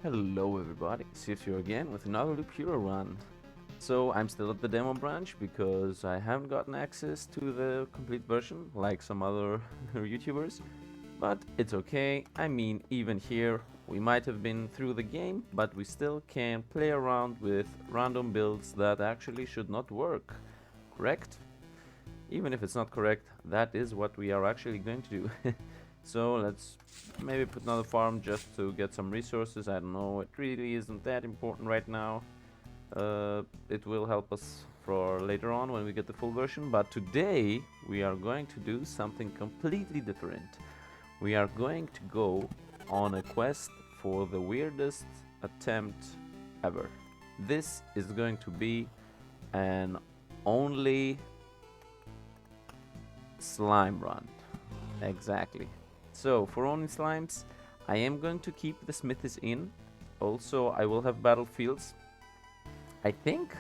Hello everybody, it's here again with another Loop Hero run. So I'm still at the demo branch because I haven't gotten access to the complete version like some other YouTubers. But it's okay, I mean even here we might have been through the game, but we still can play around with random builds that actually should not work, correct? Even if it's not correct, that is what we are actually going to do. So let's maybe put another farm just to get some resources. I don't know, it really isn't that important right now. It will help us for later on when we get the full version, but today we are going to do something completely different. We are going to go on a quest for the weirdest attempt ever. This is going to be an only slime run. Exactly. So, for only slimes, I am going to keep the smithies in. Also, I will have battlefields. I think...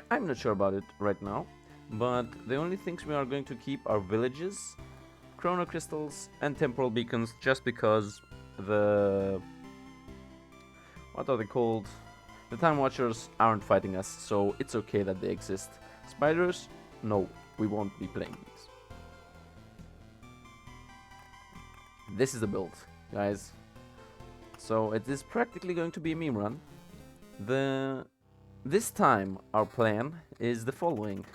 I'm not sure about it right now. But the only things we are going to keep are villages, chrono crystals, and temporal beacons, just because the... what are they called? The time watchers aren't fighting us, so it's okay that they exist. Spiders? No, we won't be playing these. This is the build, guys. So it is practically going to be a meme run. This time our plan is the following: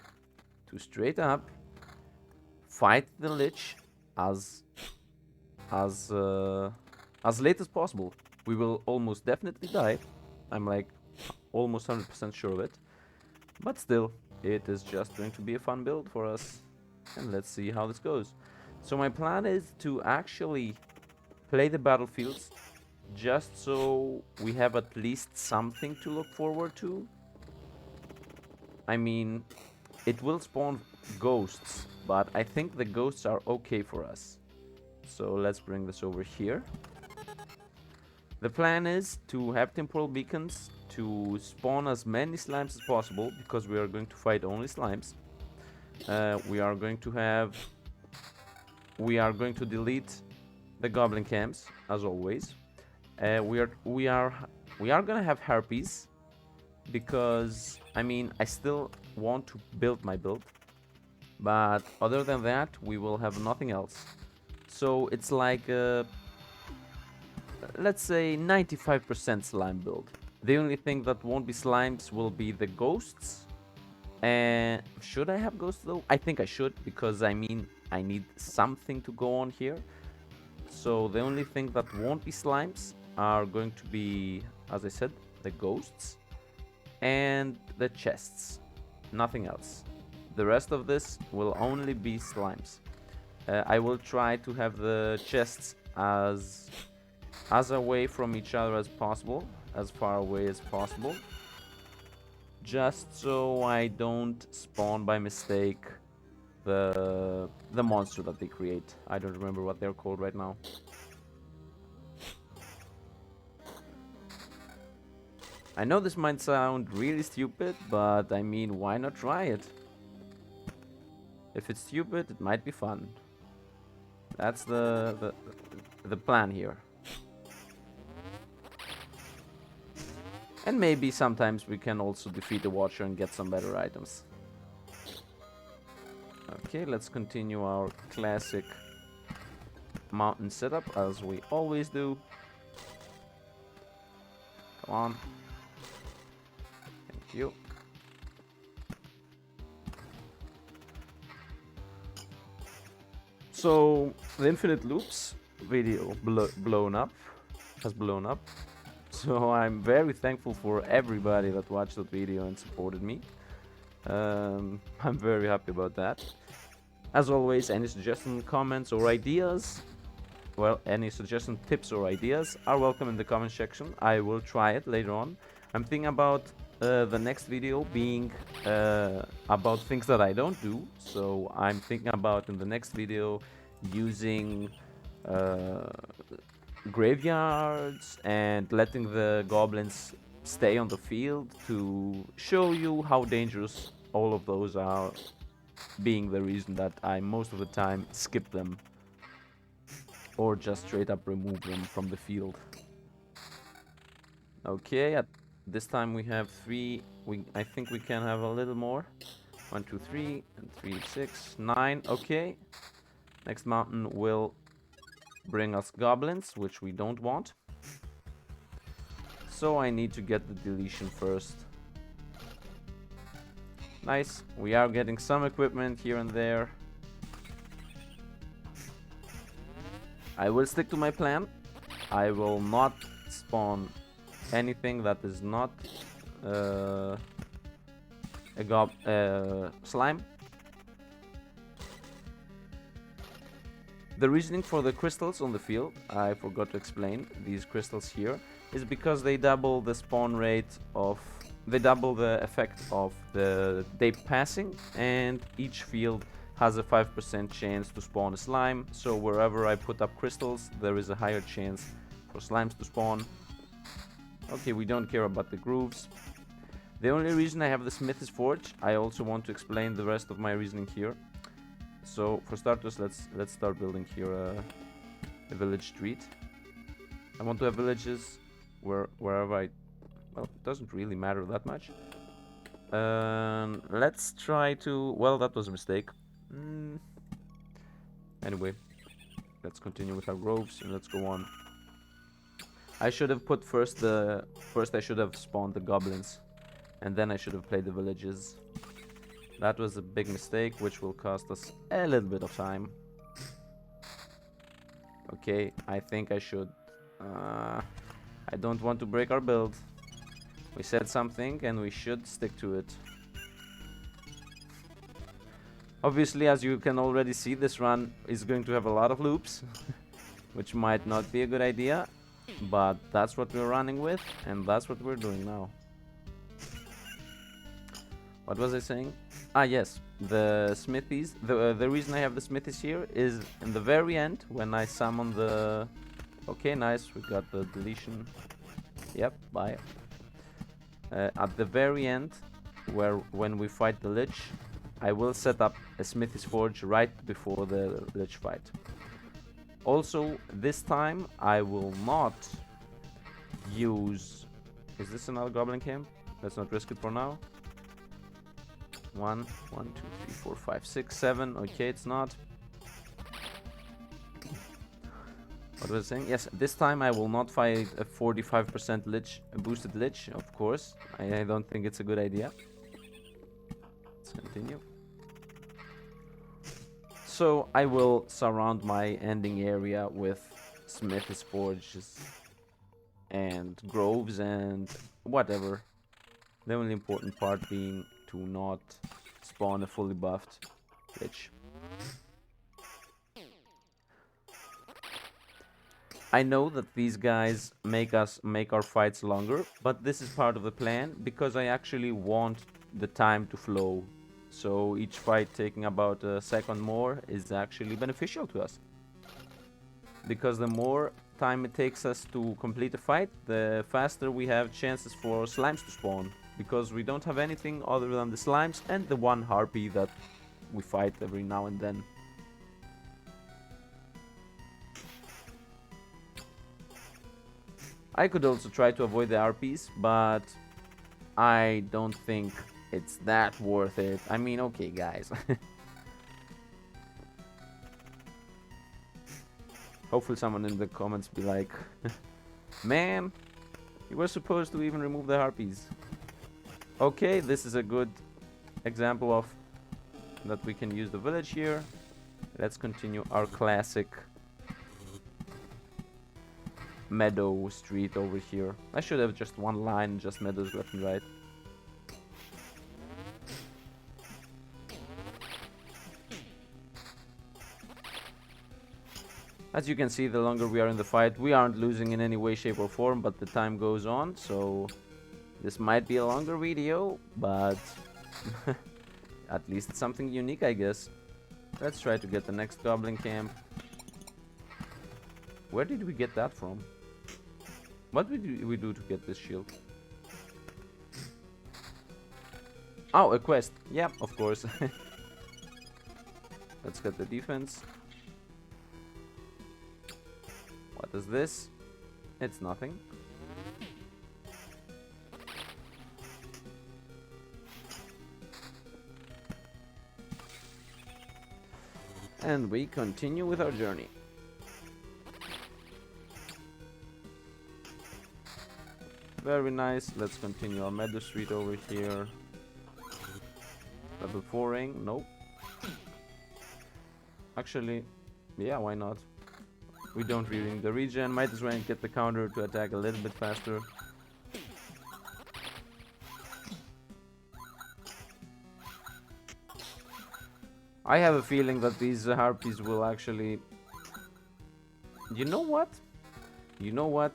to straight up fight the Lich as late as possible. We will almost definitely die. I'm like almost 100% sure of it. But still, it is just going to be a fun build for us. And let's see how this goes. So my plan is to actually play the battlefields just so we have at least something to look forward to. I mean, it will spawn ghosts, but I think the ghosts are okay for us. So let's bring this over here. The plan is to have temporal beacons to spawn as many slimes as possible, because we are going to fight only slimes. We are going to delete the goblin camps as always. We are gonna have harpies, because I mean I still want to build my build, but other than that we will have nothing else. So it's like let's say 95% slime build. The only thing that won't be slimes will be the ghosts. And should I have ghosts though? I think I should, because I mean I need something to go on here. So the only thing that won't be slimes are going to be, as I said, the ghosts and the chests. Nothing else. The rest of this will only be slimes. I will try to have the chests as away from each other as possible, as far away as possible, just so I don't spawn by mistake the monster that they create. I don't remember what they're called right now. I know this might sound really stupid, but I mean, why not try it? If it's stupid, it might be fun. That's the plan here. And maybe sometimes we can also defeat the Watcher and get some better items. Okay, let's continue our classic mountain setup as we always do. Come on. Thank you. So the Infinite Loops video has blown up. So I'm very thankful for everybody that watched that video and supported me. I'm very happy about that. As always, any suggestions, comments or ideas, well, any suggestions, tips or ideas are welcome in the comment section. I will try it later on. I'm thinking about the next video being about things that I don't do. So I'm thinking about in the next video using graveyards and letting the goblins stay on the field to show you how dangerous all of those are, being the reason that I most of the time skip them or just straight up remove them from the field. Okay, at this time we have 3. I think we can have a little more. 1, 2, 3, and 3, 6, 9. Okay. Next mountain will bring us goblins, which we don't want. So I need to get the deletion first. Nice. We are getting some equipment here and there. I will stick to my plan. I will not spawn anything that is not slime. The reasoning for the crystals on the field, I forgot to explain, these crystals here, is because they double the spawn rate of... They double the effect of the day passing, and each field has a 5% chance to spawn a slime, so wherever I put up crystals, there is a higher chance for slimes to spawn. Okay, we don't care about the grooves. The only reason I have the Smithy's Forge, I also want to explain the rest of my reasoning here. So, for starters, let's start building here a village street. I want to have villages wherever I... Well, it doesn't really matter that much. Let's try to... Well, that was a mistake. Anyway, let's continue with our groves and let's go on. I should have put first I should have spawned the goblins, and then I should have played the villages. That was a big mistake, which will cost us a little bit of time. Okay, I think I should... I don't want to break our build. We said something, and we should stick to it. Obviously, as you can already see, this run is going to have a lot of loops, which might not be a good idea, but that's what we're running with, and that's what we're doing now. What was I saying? Ah, yes, the smithies. The reason I have the smithies here is in the very end, when I summon the... Okay, nice, we got the deletion. Yep, bye. At the very end, when we fight the Lich, I will set up a Smithy's Forge right before the Lich fight. Also, this time I will not use... Is this another goblin camp? Let's not risk it for now. 1, 2, 3, 4, 5, 6, 7. Okay, it's not. What was I saying? Yes, this time I will not fight a 45% Lich, a boosted Lich, of course. I don't think it's a good idea. Let's continue. So I will surround my ending area with Smithy's Forges and groves and whatever. The only important part being to not spawn a fully buffed Lich. I know that these guys make our fights longer, but this is part of the plan because I actually want the time to flow. So each fight taking about a second more is actually beneficial to us. Because the more time it takes us to complete a fight, the faster we have chances for slimes to spawn. Because we don't have anything other than the slimes and the one harpy that we fight every now and then. I could also try to avoid the RPs, but I don't think it's that worth it. I mean, okay, guys. Hopefully someone in the comments be like, man, you were supposed to even remove the harpies. Okay, this is a good example of that we can use the village here. Let's continue our classic meadow street over here. I should have just one line, just meadows left and right. As you can see, the longer we are in the fight, we aren't losing in any way, shape or form, but the time goes on, so this might be a longer video, but at least it's something unique, I guess. Let's try to get the next goblin camp. Where did we get that from? What did we do to get this shield? Oh, a quest. Yeah, of course. Let's get the defense. What is this? It's nothing. And we continue with our journey. Very nice. Let's continue our meadow street over here. Level 4 ring. Nope. Actually, yeah, why not? We don't really need the regen. Might as well get the counter to attack a little bit faster. I have a feeling that these harpies will actually... You know what? You know what?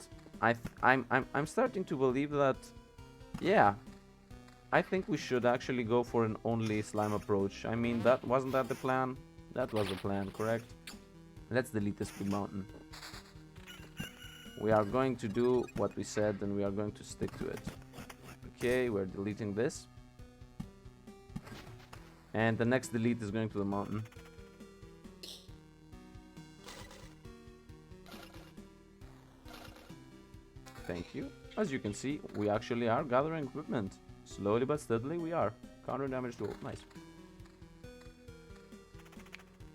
I'm starting to believe that... Yeah. I think we should actually go for an only slime approach. I mean, wasn't that the plan? That was the plan, correct? Let's delete this big mountain. We are going to do what we said and we are going to stick to it. Okay, we're deleting this. And the next delete is going to the mountain. Thank you. As you can see, we actually are gathering equipment. Slowly but steadily we are. Counter damage to... Nice.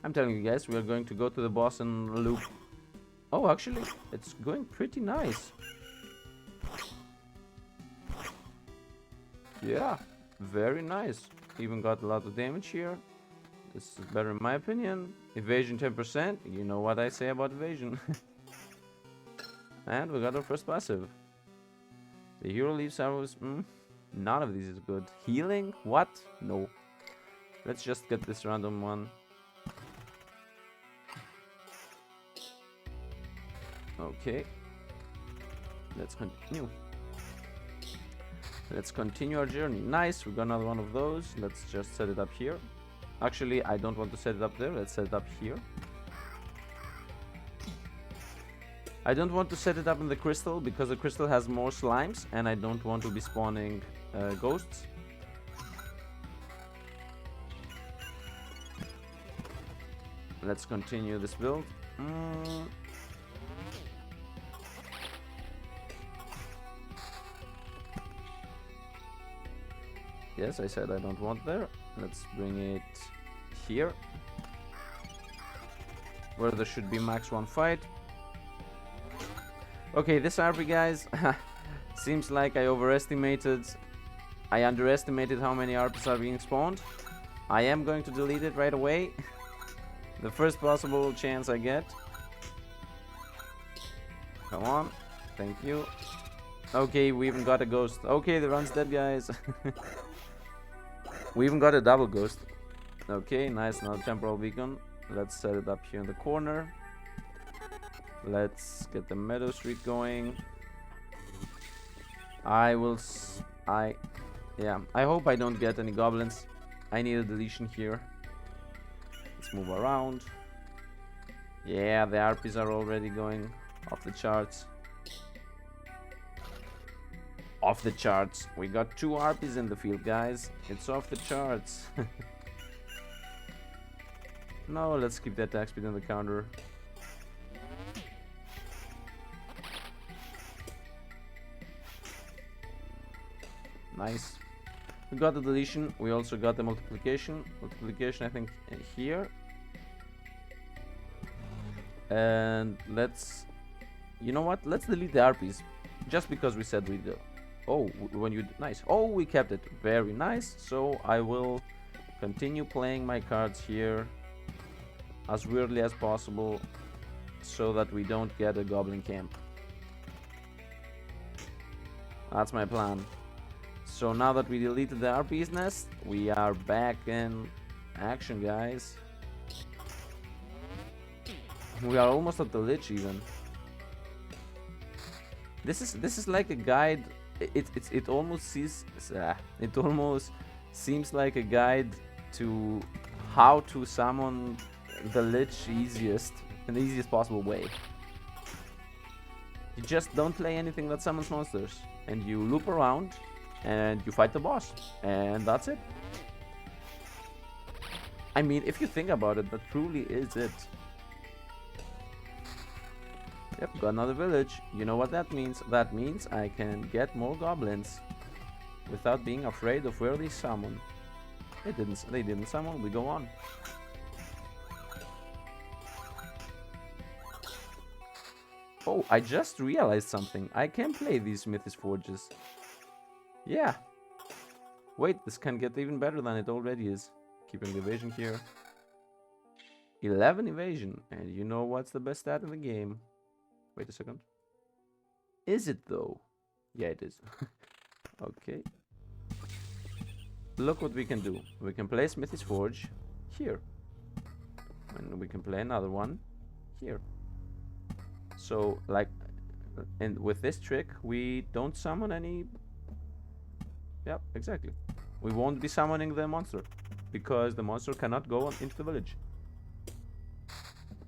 I'm telling you guys, we are going to go to the boss and loop. Oh, actually, it's going pretty nice. Yeah, very nice. Even got a lot of damage here. This is better in my opinion. Evasion 10%. You know what I say about evasion. And we got our first passive. The hero leaves arrows. None of these is good. Healing? What? No. Let's just get this random one. Okay. Let's continue. Let's continue our journey. Nice, we got another one of those. Let's just set it up here. Actually, I don't want to set it up there. Let's set it up here. I don't want to set it up in the crystal because the crystal has more slimes and I don't want to be spawning ghosts. Let's continue this build. Yes, I said I don't want there. Let's bring it here. Where there should be max one fight. Okay, this RP, guys, seems like I underestimated how many RPs are being spawned. I am going to delete it right away. The first possible chance I get. Come on. Thank you. Okay, we even got a ghost. Okay, the run's dead, guys. We even got a double ghost. Okay, nice. Now temporal beacon. Let's set it up here in the corner. Let's get the meadow street going. I hope I don't get any goblins. I need a deletion here. Let's move around. Yeah, the RPs are already going off the charts. Off the charts. We got 2 RPs in the field, guys. It's off the charts. No, let's keep the attack speed on the counter. Nice. We got the deletion. We also got the multiplication. Multiplication, I think, here. And let's... You know what? Let's delete the RPs. Just because we said we do. Oh, nice. Oh, we kept it. Very nice. So I will continue playing my cards here as weirdly as possible so that we don't get a goblin camp. That's my plan. So now that we deleted the RP's nest, we are back in action, guys. We are almost at the Lich even. This is like a guide. It almost seems like a guide to how to summon the Lich in the easiest possible way. You just don't play anything that summons monsters, and you loop around, and you fight the boss, and that's it. I mean, if you think about it, that truly is it. Yep, got another village. You know what that means? That means I can get more goblins without being afraid of where they summon. They didn't summon, we go on. Oh, I just realized something. I can play these Mythos Forges. Yeah. Wait, this can get even better than it already is. Keeping the evasion here. 11 evasion. And you know what's the best stat in the game? Wait a second. Is it though? Yeah, it is. Okay. Look what we can do. We can play Smithy's Forge here. And we can play another one here. So, like, and with this trick, we don't summon any... Yep, exactly. We won't be summoning the monster, because the monster cannot go into the village.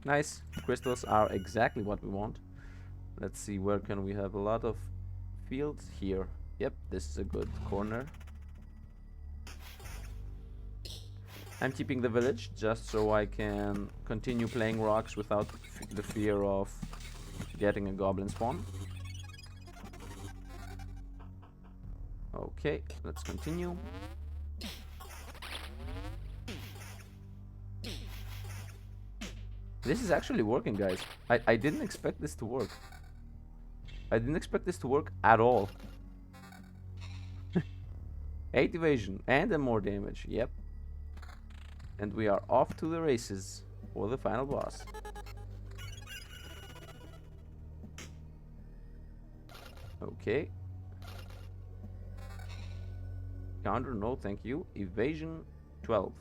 Nice. Crystals are exactly what we want. Let's see, where can we have a lot of fields? Here. Yep, this is a good corner. I'm keeping the village just so I can continue playing rocks without the fear of getting a goblin spawn. Okay, let's continue. This is actually working, guys. I didn't expect this to work. I didn't expect this to work at all. 8 evasion and then more damage. Yep. And we are off to the races for the final boss. Okay. Counter, no thank you. Evasion 12.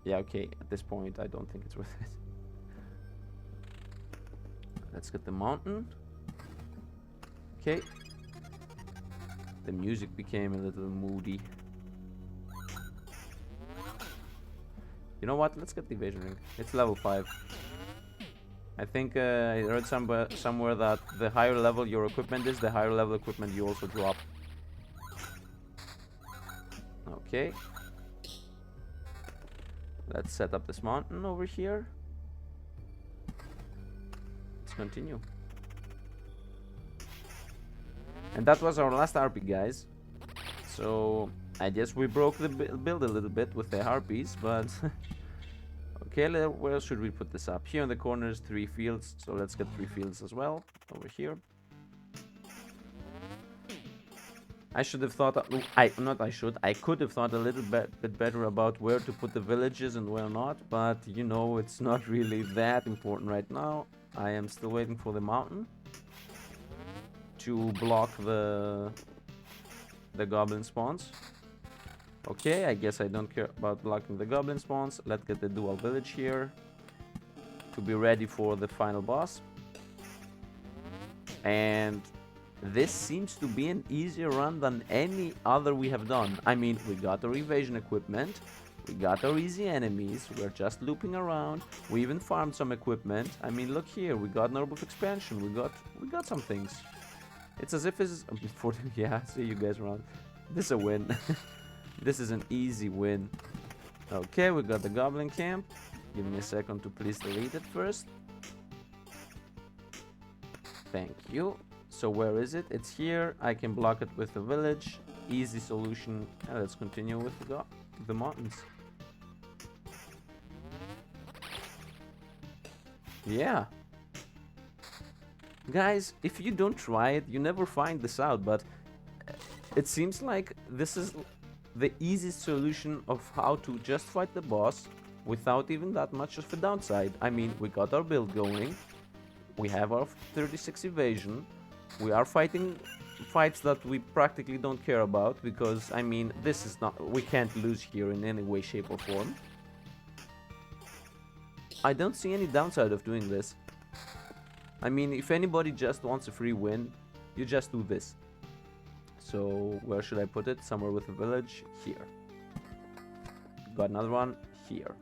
Yeah, okay. At this point, I don't think it's worth it. Let's get the mountain. Okay. The music became a little moody. You know what? Let's get the evasion ring. It's level 5. I think I heard somewhere that the higher level your equipment is, the higher level equipment you also drop. Okay. Let's set up this mountain over here. Let's continue. And that was our last RP, guys. So I guess we broke the build a little bit with the harpies, but okay, where should we put this up? Here in the corners, 3 fields. So let's get 3 fields as well over here. I should have thought, I could have thought a little bit better about where to put the villages and where not, but you know, it's not really that important right now. I am still waiting for the mountain to block the goblin spawns. Okay, I guess I don't care about blocking the goblin spawns. Let's get the dual village here to be ready for the final boss. And this seems to be an easier run than any other we have done. I mean, we got our evasion equipment, we got our easy enemies, we're just looping around, we even farmed some equipment. I mean, look here, we got an orb of expansion, we got some things. It's as if it's yeah, see you guys around. This is a win. This is an easy win. Okay, we got the goblin camp. Give me a second to please delete it first. Thank you. So where is it? It's here. I can block it with the village. Easy solution. And let's continue with the mountains. Yeah. Guys, if you don't try it, you never find this out, but it seems like this is the easiest solution of how to just fight the boss without even that much of a downside. I mean, we got our build going, we have our 36 evasion, we are fighting fights that we practically don't care about, because, I mean, this is not, we can't lose here in any way, shape or form. I don't see any downside of doing this. I mean, if anybody just wants a free win, you just do this. So, where should I put it? Somewhere with a village. Here. Got another one. Here.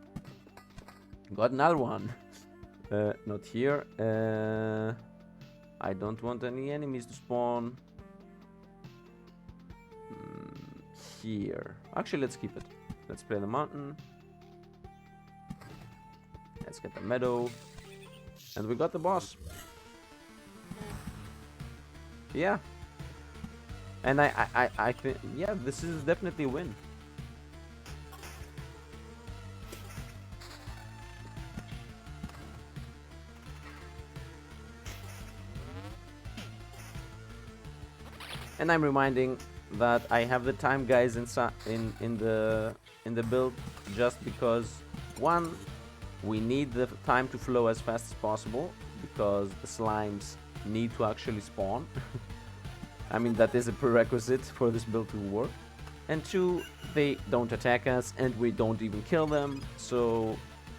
Got another one. Not here. I don't want any enemies to spawn. Here. Actually, let's keep it. Let's play the mountain. Let's get the meadow. And we got the boss. Yeah. And I think, yeah, this is definitely a win. And I'm reminding that I have the time guys in the build just because, one, we need the time to flow as fast as possible because the slimes need to actually spawn. I mean, that is a prerequisite for this build to work. And two, they don't attack us and we don't even kill them, so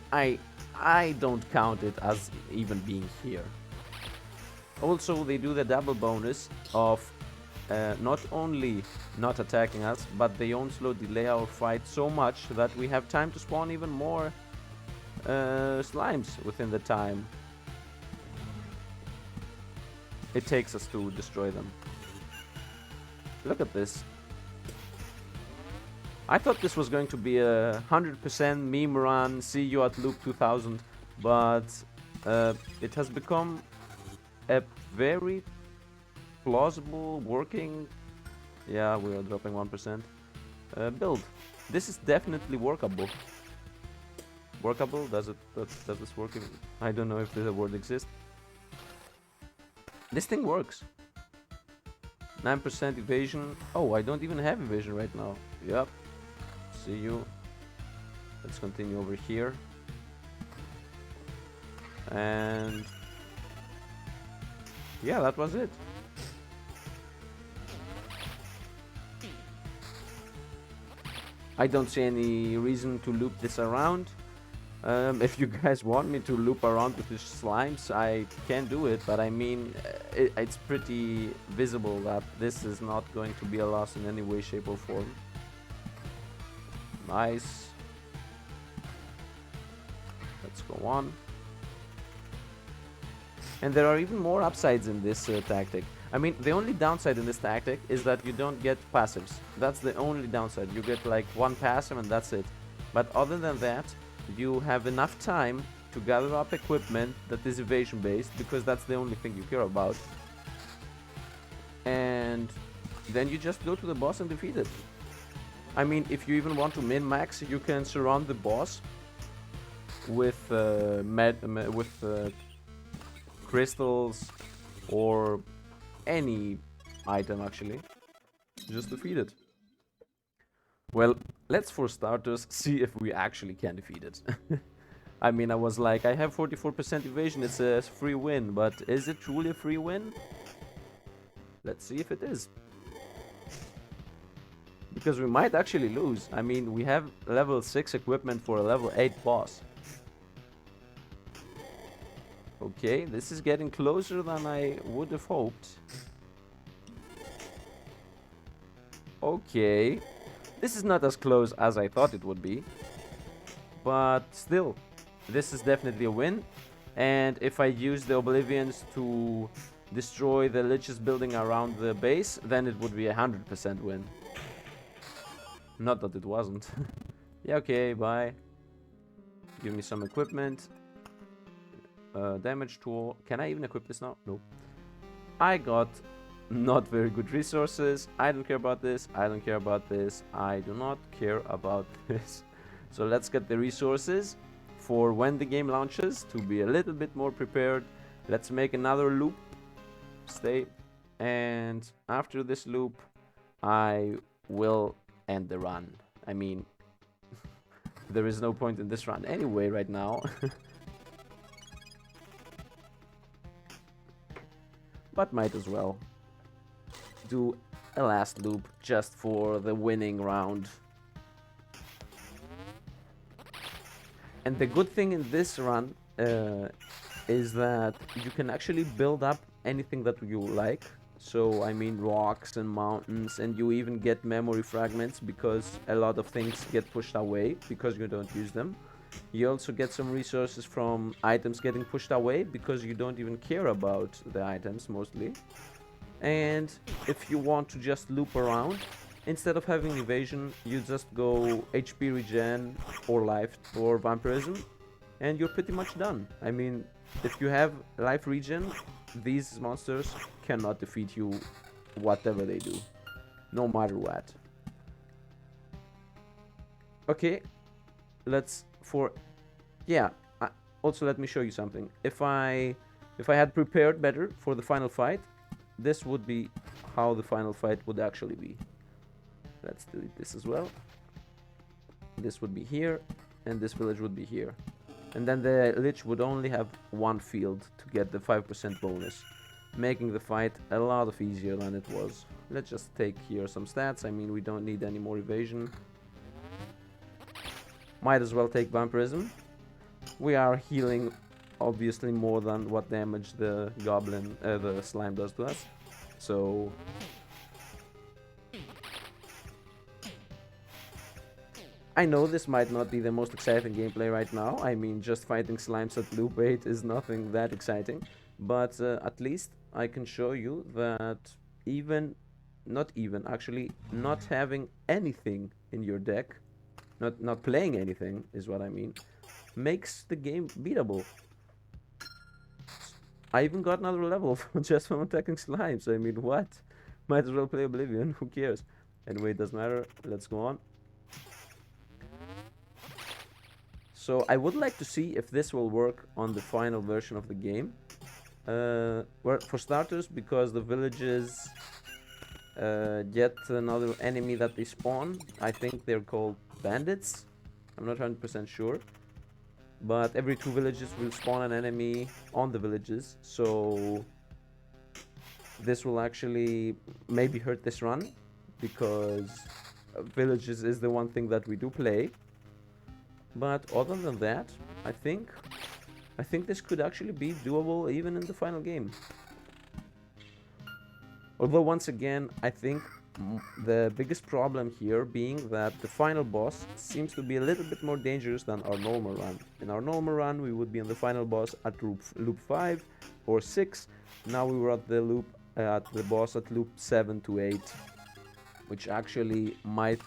I don't count it as even being here. Also, they do the double bonus of not only not attacking us, but they onslaught delay our fight so much that we have time to spawn even more slimes within the time it takes us to destroy them. Look at this. I thought this was going to be a 100% meme run, see you at loop 2000, but it has become a very plausible, working, yeah, we are dropping 1%, build. This is definitely workable. Workable? Does this work? I don't know if the word exists. This thing works. 9% evasion. Oh, I don't even have evasion right now. Yep. See you. Let's continue over here. And yeah, that was it. I don't see any reason to loop this around. If you guys want me to loop around with the slimes, I can do it, but I mean, it's pretty visible that this is not going to be a loss in any way, shape or form. Nice. Let's go on. And there are even more upsides in this tactic. I mean, the only downside in this tactic is that you don't get passives. That's the only downside. You get like one passive and that's it. But other than that, you have enough time to gather up equipment that is evasion based, because that's the only thing you care about. And then you just go to the boss and defeat it. I mean, if you even want to min-max, you can surround the boss with crystals or any item actually. Just defeat it. Well, let's for starters see if we actually can defeat it. I mean, I was like, I have 44% evasion, it's a free win, but is it truly a free win? Let's see if it is. Because we might actually lose. I mean, we have level 6 equipment for a level 8 boss. Okay, this is getting closer than I would have hoped. Okay. This is not as close as I thought it would be. But still, this is definitely a win. And if I use the Oblivions to destroy the Lich's building around the base, then it would be a 100% win. Not that it wasn't. Yeah, okay, bye. Give me some equipment. Damage tool. Can I even equip this now? No. I got not very good resources. I don't care about this. I don't care about this. I do not care about this. So let's get the resources for when the game launches to be a little bit more prepared. Let's make another loop. Stay. And after this loop, I will end the run. I mean, there is no point in this run anyway right now. But might as well do a last loop just for the winning round. And the good thing in this run is that you can actually build up anything that you like. So I mean, rocks and mountains, and you even get memory fragments because a lot of things get pushed away because you don't use them. You also get some resources from items getting pushed away because you don't even care about the items mostly. And if you want to just loop around, instead of having evasion, you just go HP regen or life or vampirism, and you're pretty much done. I mean, if you have life regen, these monsters cannot defeat you whatever they do, no matter what. Okay, let's also let me show you something. If I had prepared better for the final fight, this would be how the final fight would actually be. Let's delete this as well. This would be here, and this village would be here. And then the Lich would only have one field to get the 5% bonus, making the fight a lot of easier than it was. Let's just take here some stats. I mean, we don't need any more evasion. Might as well take vampirism. We are healing obviously more than what damage the goblin, the slime does to us. So I know this might not be the most exciting gameplay right now. I mean, just fighting slimes at loop 8 is nothing that exciting. But at least I can show you that actually not having anything in your deck, not playing anything is what I mean, makes the game beatable. I even got another level just from attacking slimes. I mean, what? Might as well play Oblivion, who cares? Anyway, it doesn't matter. Let's go on. So I would like to see if this will work on the final version of the game. Well, for starters, because the villages get another enemy that they spawn. I think they're called bandits. I'm not 100% sure. But every 2 villages will spawn an enemy on the villages. So this will actually maybe hurt this run, because villages is the one thing that we do play. But other than that, I think this could actually be doable even in the final game. Although once again, I think the biggest problem here being that the final boss seems to be a little bit more dangerous than our normal run. In our normal run, we would be on the final boss at loop 5 or 6. Now we were at the boss at loop 7 to 8, which actually might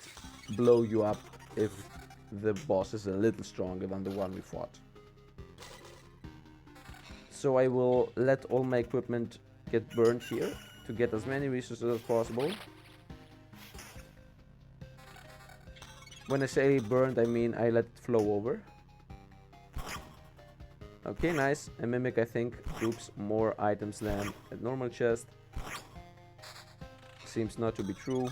blow you up if the boss is a little stronger than the one we fought. So I will let all my equipment get burned here to get as many resources as possible. When I say burned, I mean I let it flow over. Okay, nice. A mimic, I think, groups more items than a normal chest. Seems not to be true.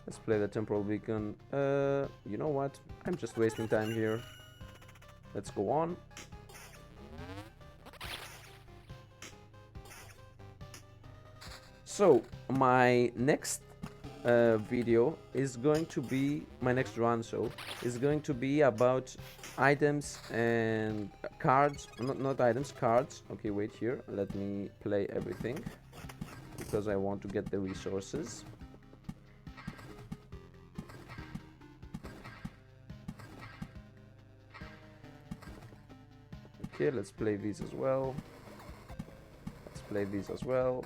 Let's play the temporal beacon. You know what? I'm just wasting time here. Let's go on. So, my next video is going to be, my next run is going to be about items and cards, not items, cards. Okay, wait here, let me play everything, because I want to get the resources. Okay, let's play these as well. Let's play these as well.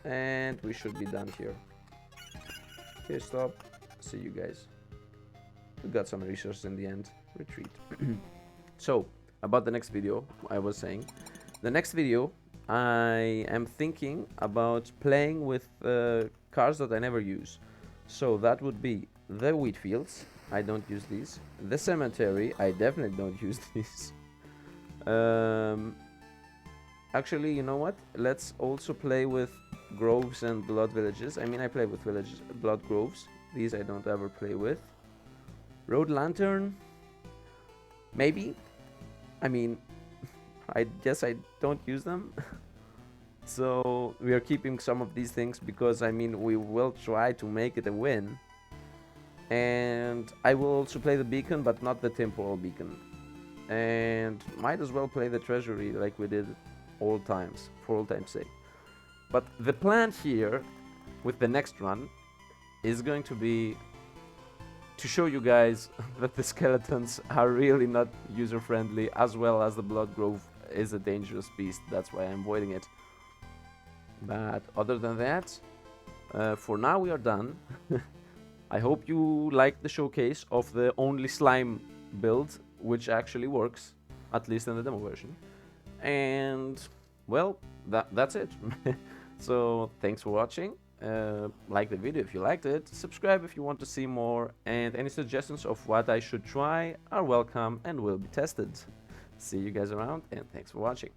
And we should be done here. Okay, stop. See you guys. We got some resources in the end. Retreat. So, about the next video, I was saying. The next video, I am thinking about playing with cards that I never use. So, that would be the wheat fields. I don't use these. The cemetery. I definitely don't use these. Actually, you know what? Let's also play with groves and blood villages. I mean, I play with villages, blood groves. These I don't ever play with. Road lantern. Maybe. I mean, I guess I don't use them. So we are keeping some of these things because, I mean, we will try to make it a win. And I will also play the beacon, but not the temporal beacon. And might as well play the treasury like we did all times, for all time's sake. But the plan here with the next run is going to be to show you guys that the skeletons are really not user-friendly, as well as the blood grove is a dangerous beast. That's why I'm avoiding it. But other than that, for now we are done. I hope you liked the showcase of the only slime build, which actually works, at least in the demo version. And well, that's it. So thanks for watching. Like the video if you liked it, subscribe if you want to see more, and any suggestions of what I should try are welcome and will be tested. See you guys around, and thanks for watching.